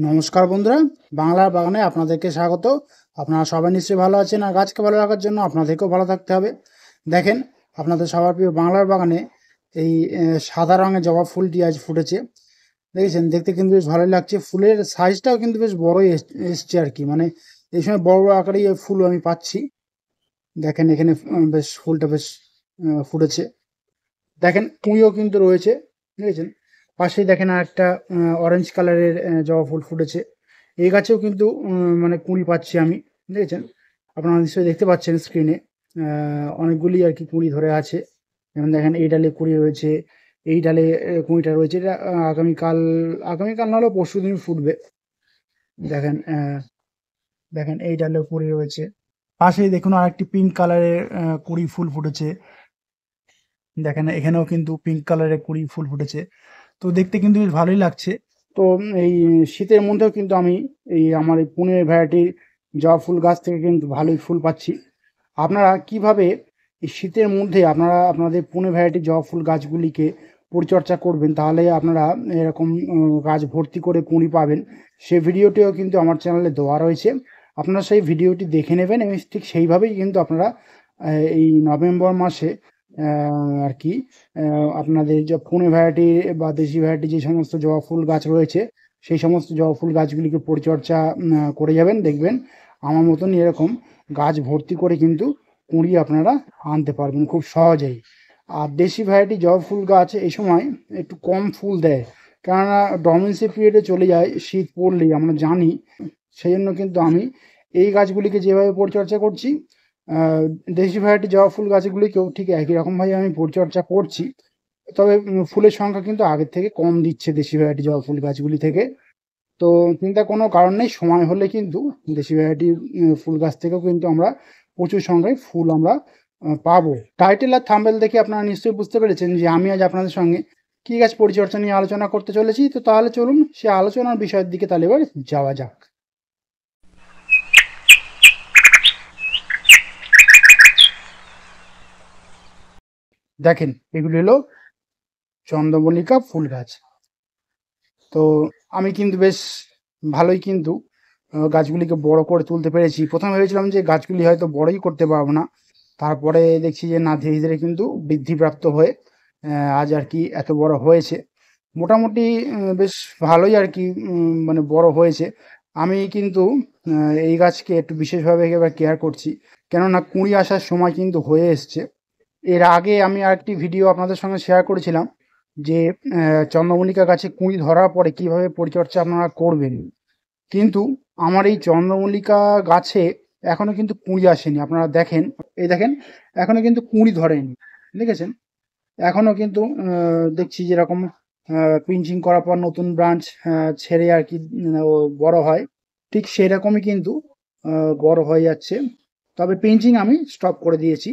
নমস্কার বন্ধুরা, বাংলার বাগানে আপনাদেরকে স্বাগত। আপনারা সবাই নিশ্চয়ই ভালো আছেন, আর গাছকে ভালো রাখার জন্য আপনাদেরকেও ভালো থাকতে হবে। দেখেন, আপনাদের সবার প্রিয় বাংলার বাগানে এই সাদা রঙের জবা ফুলটি আজ ফুটেছে। দেখেছেন, দেখতে কিন্তু বেশ ভালোই লাগছে। ফুলের সাইজটাও কিন্তু বেশ বড়ই এসছে আর কি, মানে এই সময় বড় বড় আকারেই এই ফুল আমি পাচ্ছি। দেখেন এখানে বেশ ফুলটা বেশ ফুটেছে। দেখেন কুঁড়িও কিন্তু রয়েছে, দেখেছেন। পাশেই দেখেন আর একটা অরেঞ্জ কালারের জবা ফুল ফুটেছে। এই গাছেও কিন্তু মানে কুঁড়ি পাচ্ছি আমি, দেখেছেন। আপনারা নিশ্চয়ই দেখতে পাচ্ছেন স্ক্রিনে অনেকগুলি আর কি কুঁড়ি ধরে আছে। যেমন দেখেন এই ডালে কুঁড়ি রয়েছে, এই ডালে কুঁড়িটা রয়েছে। এটা আগামীকাল আগামীকাল নাহলে পরশু দিন ফুটবে। দেখেন দেখেন এই ডালে কুঁড়ি রয়েছে। পাশেই দেখুন আরেকটি পিঙ্ক কালারের কুঁড়ি ফুল ফুটেছে। দেখেন এখানেও কিন্তু পিঙ্ক কালারের কুঁড়ি ফুল ফুটেছে। তো দেখতে কিন্তু বেশ ভালোই লাগছে। তো এই শীতের মধ্যেও কিন্তু আমি এই আমার এই পুনের ভ্যারাইটির জবা ফুল গাছ থেকে কিন্তু ভালোই ফুল পাচ্ছি। আপনারা কিভাবে এই শীতের মধ্যে আপনারা আপনাদের পুনে ভ্যারাইটি জবা ফুল গাছগুলিকে পরিচর্যা করবেন, তাহলে আপনারা এরকম গাছ ভর্তি করে কুঁড়ি পাবেন, সে ভিডিওটিও কিন্তু আমার চ্যানেলে দেওয়া রয়েছে। আপনারা সেই ভিডিওটি দেখে নেবেন এবং ঠিক সেইভাবেই কিন্তু আপনারা এই নভেম্বর মাসে আর কি আপনাদের যে পুনে ভ্যারাইটি বা দেশি ভ্যারাইটি যে সমস্ত জবা ফুল গাছ রয়েছে, সেই সমস্ত জবা ফুল গাছগুলিকে পরিচর্যা করে যাবেন। দেখবেন আমার মতন এরকম গাছ ভর্তি করে কিন্তু কুঁড়ি আপনারা আনতে পারবেন খুব সহজেই। আর দেশি ভ্যারাইটি জবা ফুল গাছ এই সময় একটু কম ফুল দেয়, কেননা ডরমেন্সি পিরিয়ডে চলে যায় শীত পড়লেই, আমরা জানি। সেই জন্য কিন্তু আমি এই গাছগুলিকে যেভাবে পরিচর্যা করছি, দেশি ভ্যারাইটি জবা ফুল গাছগুলিকেও ঠিক একই রকমভাবে আমি পরিচর্যা করছি। তবে ফুলের সংখ্যা কিন্তু আগের থেকে কম দিচ্ছে দেশি ভ্যারাইটি জবা ফুল গাছগুলি থেকে। তো চিন্তার কোনো কারণ নেই, সময় হলে কিন্তু দেশি ভ্যারাইটি ফুল গাছ থেকেও কিন্তু আমরা প্রচুর সংখ্যায় ফুল আমরা পাবো। টাইটেল আর থাম্বনেল দেখে আপনারা নিশ্চয়ই বুঝতে পেরেছেন যে আমি আজ আপনাদের সঙ্গে কী গাছ পরিচর্যা নিয়ে আলোচনা করতে চলেছি। তো তাহলে চলুন সে আলোচনার বিষয়ের দিকে তাহলে এবার যাওয়া যাক। দেখেন এগুলি হলো চন্দ্রমল্লিকা ফুল গাছ। তো আমি কিন্তু বেশ ভালোই কিন্তু গাছগুলিকে বড় করে তুলতে পেরেছি। প্রথমে ভেবেছিলাম যে গাছগুলি হয়তো বড়ই করতে পারবো না, তারপরে দেখছি যে না, ধীরে ধীরে কিন্তু বৃদ্ধিপ্রাপ্ত হয়ে আজ আর কি এত বড় হয়েছে। মোটামুটি বেশ ভালোই আর কি মানে বড় হয়েছে। আমি কিন্তু এই গাছকে একটু বিশেষভাবে এবার কেয়ার করছি, কেননা কুঁড়ি আসার সময় কিন্তু হয়ে এসছে। এর আগে আমি আরেকটি ভিডিও আপনাদের সঙ্গে শেয়ার করেছিলাম যে চন্দ্রমল্লিকা গাছে কুঁড়ি ধরার পরে কিভাবে পরিচর্যা আপনারা করবেন। কিন্তু আমার এই চন্দ্রমল্লিকা গাছে এখনো কিন্তু কুঁড়ি আসেনি। আপনারা দেখেন, এই দেখেন এখনো কিন্তু কুঁড়ি ধরেনি, দেখেছেন। এখনো কিন্তু দেখছি যেরকম পিঞ্চিং করার পর নতুন ব্রাঞ্চ ছেড়ে আর কি ও বড় হয়, ঠিক সেরকমই কিন্তু বড় হয়ে যাচ্ছে। তবে পিঞ্চিং আমি স্টপ করে দিয়েছি।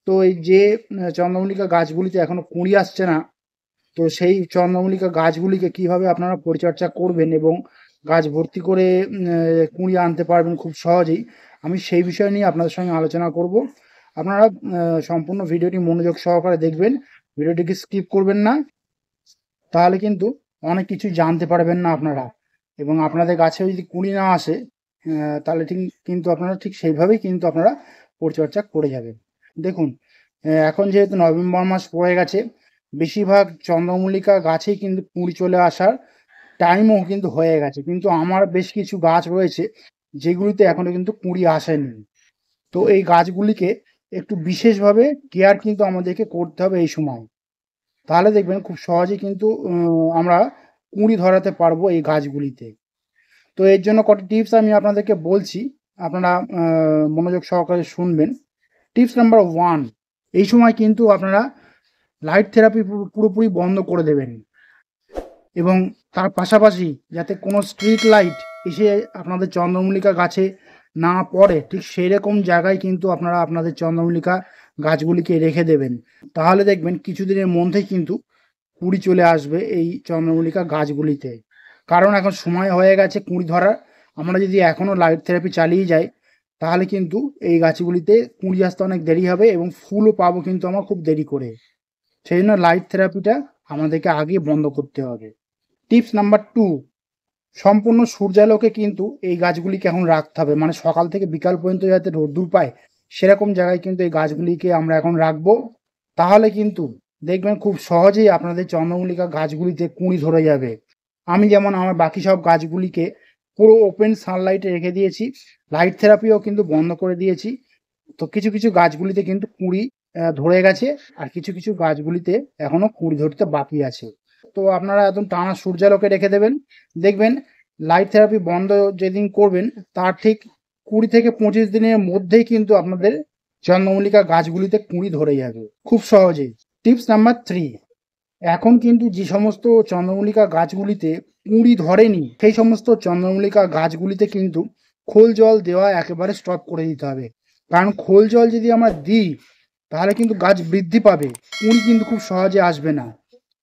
তো এই যে চন্দ্রমল্লিকা গাছগুলিতে এখনো কুঁড়ি আসছে না, তো সেই চন্দ্রমল্লিকা গাছগুলিকে কিভাবে আপনারা পরিচর্যা করবেন এবং গাছ ভর্তি করে কুঁড়ি আনতে পারবেন খুব সহজেই, আমি সেই বিষয় নিয়ে আপনাদের সঙ্গে আলোচনা করব। আপনারা সম্পূর্ণ ভিডিওটি মনোযোগ সহকারে দেখবেন, ভিডিওটিকে স্কিপ করবেন না, তাহলে কিন্তু অনেক কিছু জানতে পারবেন না আপনারা। এবং আপনাদের গাছে যদি কুঁড়ি না আসে, তাহলে ঠিক কিন্তু আপনারা ঠিক সেইভাবেই কিন্তু আপনারা পরিচর্যা করে যাবেন। দেখুন, এখন যেহেতু নভেম্বর মাস পড়ে গেছে, বেশিরভাগ চন্দ্রমল্লিকা গাছেই কিন্তু কুঁড়ি চলে আসার টাইমও কিন্তু হয়ে গেছে, কিন্তু আমার বেশ কিছু গাছ রয়েছে যেগুলিতে এখনো কিন্তু কুঁড়ি আসেনি। তো এই গাছগুলিকে একটু বিশেষভাবে কেয়ার কিন্তু আমাদেরকে করতে হবে এই সময়, তাহলে দেখবেন খুব সহজেই কিন্তু আমরা কুঁড়ি ধরাতে পারবো এই গাছগুলিতে। তো এর জন্য কটা টিপস আমি আপনাদেরকে বলছি, আপনারা মনোযোগ সহকারে শুনবেন। টিপস নাম্বার 1, এই সময় কিন্তু আপনারা লাইট থেরাপি পুরোপুরি বন্ধ করে দেবেন, এবং তার পাশাপাশি যাতে কোনো স্ট্রিট লাইট এসে আপনাদের চন্দ্রমল্লিকা গাছে না পড়ে, ঠিক সেই রকম জায়গায় কিন্তু আপনারা আপনাদের চন্দ্রমল্লিকা গাছগুলিকে রেখে দেবেন। তাহলে দেখবেন কিছুদিনের মধ্যেই কিন্তু কুঁড়ি চলে আসবে এই চন্দ্রমল্লিকা গাছগুলিতে। কারণ এখন সময় হয়ে গেছে কুঁড়ি ধরার। আমরা যদি এখনও লাইট থেরাপি চালিয়ে যাই, তাহলে কিন্তু এই গাছগুলিতে কুঁড়ি আসতে অনেক দেরি হবে এবং ফুলও পাবো কিন্তু আমরা খুব দেরি করে। সেই জন্য লাইট থেরাপিটা আমাদেরকে আগে বন্ধ করতে হবে। টিপস নাম্বার 2, সম্পূর্ণ সূর্যালোকে কিন্তু এই গাছগুলিকে এখন রাখতে হবে, মানে সকাল থেকে বিকাল পর্যন্ত যাতে রোদ্দুর পায় সেরকম জায়গায় কিন্তু এই গাছগুলিকে আমরা এখন রাখবো। তাহলে কিন্তু দেখবেন খুব সহজেই আপনাদের চন্দ্রমল্লিকা গাছগুলিতে কুঁড়ি ধরে যাবে। আমি যেমন আমার বাকি সব গাছগুলিকে পুরো ওপেন সানলাইটে রেখে দিয়েছি, লাইট থেরাপিও কিন্তু বন্ধ করে দিয়েছি। তো কিছু কিছু গাছগুলিতে কিন্তু কুঁড়ি ধরে গেছে, আর কিছু কিছু গাছগুলিতে এখনো কুঁড়ি ধরতে বাকি আছে। তো আপনারা একদম টানা সূর্যালোকে রেখে দেবেন, দেখবেন লাইট থেরাপি বন্ধ যেদিন করবেন তার ঠিক 20 থেকে 25 দিনের মধ্যেই কিন্তু আপনাদের চন্দ্রমল্লিকা গাছগুলিতে কুঁড়ি ধরে যাবে খুব সহজেই। টিপস নাম্বার 3, এখন কিন্তু যে সমস্ত চন্দ্রমল্লিকা গাছগুলিতে কুঁড়ি ধরেনি সেই সমস্ত চন্দ্রমল্লিকা গাছগুলিতে কিন্তু খোল জল দেওয়া একেবারে স্টপ করে দিতে হবে। কারণ খোল জল যদি আমরা দিই তাহলে কিন্তু গাছ বৃদ্ধি পাবে, কুঁড়ি কিন্তু খুব সহজে আসবে না।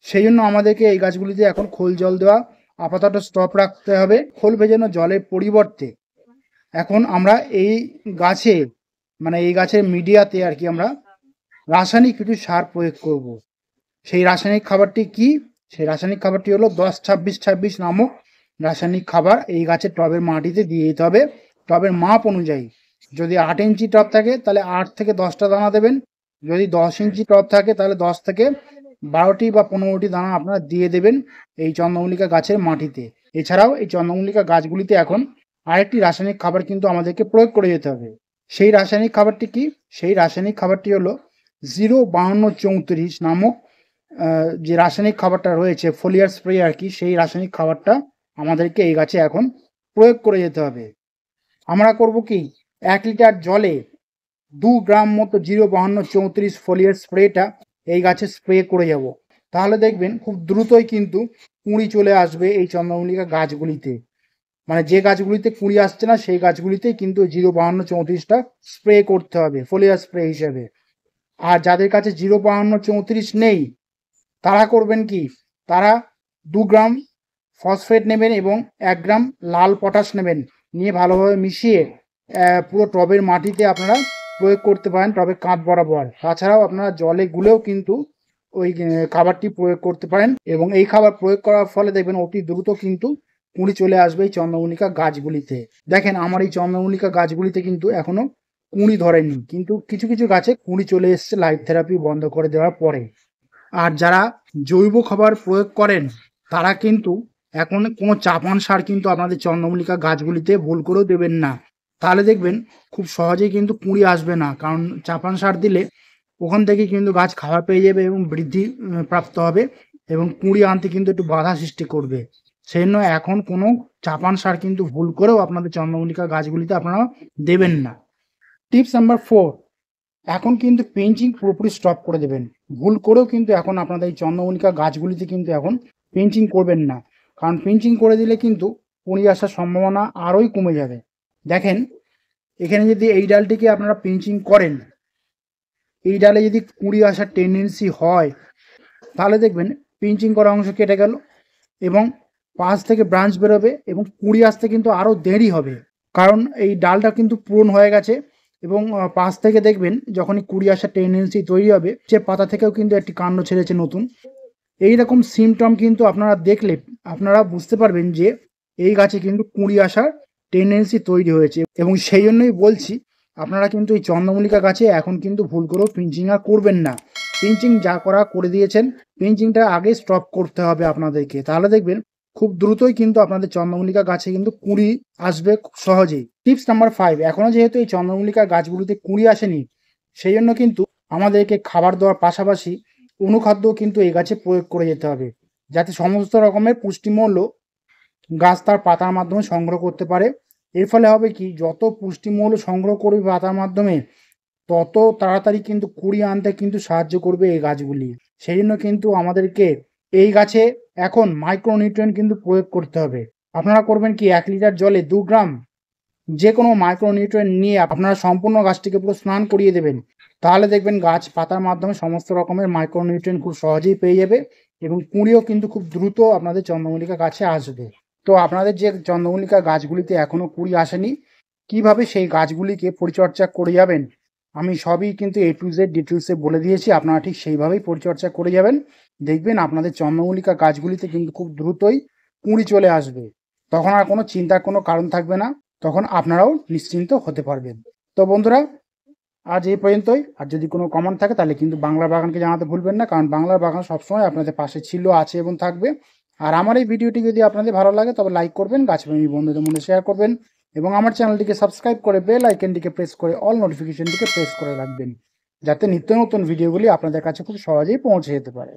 সেই জন্য আমাদেরকে এই গাছগুলিতে এখন খোল জল দেওয়া আপাতত স্টপ রাখতে হবে। খোল ভেজানো জলের পরিবর্তে এখন আমরা এই গাছে, মানে এই গাছের মিডিয়াতে আর কি, আমরা রাসায়নিক কিছু সার প্রয়োগ করব। সেই রাসায়নিক খাবারটি কি? সেই রাসায়নিক খাবারটি হলো 10-26-26 নামক রাসায়নিক খাবার। এই গাছের টবের মাটিতে দিয়ে দিতে হবে টবের মাপ অনুযায়ী। যদি 8 ইঞ্চি টব থাকে তাহলে 8 থেকে 10টা দানা দেবেন, যদি 10 ইঞ্চি টব থাকে তাহলে 10 থেকে 12টি বা 15টি দানা আপনারা দিয়ে দেবেন এই চন্দ্রমল্লিকা গাছের মাটিতে। এছাড়াও এই চন্দ্রমল্লিকা গাছগুলিতে এখন আরেকটি রাসায়নিক খাবার কিন্তু আমাদেরকে প্রয়োগ করে যেতে হবে। সেই রাসায়নিক খাবারটি কি? সেই রাসায়নিক খাবারটি হলো 05234 নামক যে রাসায়নিক খাবারটা রয়েছে, ফোলিয়ার স্প্রে আর কি, সেই রাসায়নিক খাবারটা আমাদেরকে এই গাছে এখন প্রয়োগ করে যেতে হবে। আমরা করব কি, 1 লিটার জলে 2 গ্রাম মতো 05234 ফোলিয়ার স্প্রেটা এই গাছে স্প্রে করে যাব। তাহলে দেখবেন খুব দ্রুতই কিন্তু কুঁড়ি চলে আসবে এই চন্দ্রমল্লিকা গাছগুলিতে। মানে যে গাছগুলিতে কুঁড়ি আসছে না সেই গাছগুলিতেই কিন্তু 05234টা স্প্রে করতে হবে ফোলিয়ার স্প্রে হিসেবে। আর যাদের কাছে 05234 নেই তারা করবেন কি, তারা 2 গ্রাম ফসফেট নেবেন এবং 1 গ্রাম লাল পটাশ নেবেন, নিয়ে ভালোভাবে মিশিয়ে পুরো টবের মাটিতে আপনারা প্রয়োগ করতে পারেন টবের কাঁধ বরাবর। তাছাড়াও আপনারা জলে গুলেও কিন্তু ওই খাবারটি প্রয়োগ করতে পারেন, এবং এই খাবার প্রয়োগ করার ফলে দেখবেন অতি দ্রুত কিন্তু কুঁড়ি চলে আসবে এই চন্দ্রমল্লিকা গাছগুলিতে। দেখেন আমার এই চন্দ্রমল্লিকা গাছগুলিতে কিন্তু এখনো কুঁড়ি ধরেনি, কিন্তু কিছু কিছু গাছে কুঁড়ি চলে এসছে লাইট থেরাপি বন্ধ করে দেওয়ার পরে। আর যারা জৈব খাবার প্রয়োগ করেন তারা কিন্তু এখন কোনো চাপান সার কিন্তু আপনাদের চন্দ্রমল্লিকা গাছগুলিতে ভুল করেও দেবেন না, তাহলে দেখবেন খুব সহজেই কিন্তু কুঁড়ি আসবে না। কারণ চাপান সার দিলে ওখান থেকে কিন্তু গাছ খাওয়া পেয়ে যাবে এবং বৃদ্ধি প্রাপ্ত হবে, এবং কুঁড়ি আনতে কিন্তু একটু বাধা সৃষ্টি করবে। সেই জন্য এখন কোনো চাপান সার কিন্তু ভুল করেও আপনাদের চন্দ্রমল্লিকা গাছগুলিতে আপনারা দেবেন না। টিপস নাম্বার 4, এখন কিন্তু পেঞ্চিং পুরোপুরি স্টপ করে দেবেন। ভুল করেও কিন্তু এখন আপনাদের এই চন্দ্রমল্লিকা গাছগুলিতে কিন্তু এখন পেঞ্চিং করবেন না, কারণ পেঞ্চিং করে দিলে কিন্তু কুঁড়ি আসার সম্ভাবনা আরোই কমে যাবে। দেখেন এখানে যদি এই ডালটিকে আপনারা পেঞ্চিং করেন, এই ডালে যদি কুঁড়ি আসার টেন্ডেন্সি হয় তাহলে দেখবেন পিঞ্চিং করা অংশ কেটে গেল এবং পাশ থেকে ব্রাঞ্চ বেরোবে এবং কুঁড়ি আসতে কিন্তু আরও দেরি হবে, কারণ এই ডালটা কিন্তু পূরণ হয়ে গেছে। এবং পাশ থেকে দেখবেন যখনই কুঁড়ি আসার টেন্ডেন্সি তৈরি হবে, সে পাতা থেকেও কিন্তু একটি কাণ্ড ছেড়েছে নতুন। এই রকম সিমটম কিন্তু আপনারা দেখলে আপনারা বুঝতে পারবেন যে এই গাছে কিন্তু কুঁড়ি আসার টেন্ডেন্সি তৈরি হয়েছে। এবং সেই জন্যই বলছি আপনারা কিন্তু এই চন্দ্রমল্লিকা গাছে এখন কিন্তু ভুল করেও পিঞ্চিং আর করবেন না। পিঞ্চিং যা করা করে দিয়েছেন, পিঞ্চিংটা আগে স্টপ করতে হবে আপনাদেরকে, তাহলে দেখবেন খুব দ্রুতই কিন্তু আপনাদের চন্দ্রমল্লিকা গাছে কিন্তু কুঁড়ি আসবে খুব সহজেই। টিপস নাম্বার 5, এখনো যেহেতু এই চন্দ্রমল্লিকা গাছগুলিতে কুঁড়ি আসেনি সেই জন্য কিন্তু আমাদেরকে খাবার দেওয়ার পাশাপাশি অনুখাদ্যও কিন্তু এই গাছে প্রয়োগ করে যেতে হবে, যাতে সমস্ত রকমের পুষ্টিমূল্য গাছ তার পাতার মাধ্যমে সংগ্রহ করতে পারে। এর ফলে হবে কি, যত পুষ্টিমূল্য সংগ্রহ করবে পাতার মাধ্যমে তত তাড়াতাড়ি কিন্তু কুঁড়ি আনতে কিন্তু সাহায্য করবে এই গাছগুলি। সেই জন্য কিন্তু আমাদেরকে এই গাছে এখন মাইক্রোনিউট্রিয়েন্ট কিন্তু প্রয়োগ করতে হবে। আপনারা করবেন কি, 1 লিটার জলে 2 গ্রাম যে কোনো মাইক্রোনিউট্রিয়েন্ট নিয়ে আপনারা সম্পূর্ণ গাছটিকে পুরো স্নান করিয়ে দেবেন। তাহলে দেখবেন গাছ পাতার মাধ্যমে সমস্ত রকমের মাইক্রোনিউট্রিয়েন্ট খুব সহজেই পেয়ে যাবে এবং কুঁড়িও কিন্তু খুব দ্রুত আপনাদের চন্দ্রমল্লিকা গাছে আসবে। তো আপনাদের যে চন্দ্রমল্লিকা গাছগুলিতে এখনো কুঁড়ি আসেনি, কিভাবে সেই গাছগুলিকে পরিচর্যা করে যাবেন আমি সবই কিন্তু A to Z ডিটেলসে বলে দিয়েছি। আপনারা ঠিক সেইভাবেই পরিচর্যা করে যাবেন, দেখবেন আপনাদের চন্দ্রমল্লিকা গাছগুলিতে কিন্তু খুব দ্রুতই কুঁড়ি চলে আসবে। তখন আর কোনো চিন্তার কোনো কারণ থাকবে না, তখন আপনারাও নিশ্চিন্ত হতে পারবেন। তো বন্ধুরা, আজ এই পর্যন্তই। আর যদি কোনো কমেন্ট থাকে তাহলে কিন্তু বাংলার বাগানকে জানাতে ভুলবেন না, কারণ বাংলার বাগান সবসময় আপনাদের পাশে ছিল, আছে এবং থাকবে। আর আমার এই ভিডিওটি যদি আপনাদের ভালো লাগে তবে লাইক করবেন, গাছপ্রেমী বন্ধুদের মধ্যে শেয়ার করবেন এবং আমার চ্যানেলটিকে সাবস্ক্রাইব করে বেল আইকনটিকে প্রেস করে অল নোটিফিকেশনটিকে প্রেস করে রাখবেন, যাতে নিত্য নতুন ভিডিওগুলি আপনাদের কাছে খুব সহজেই পৌঁছে যেতে পারে।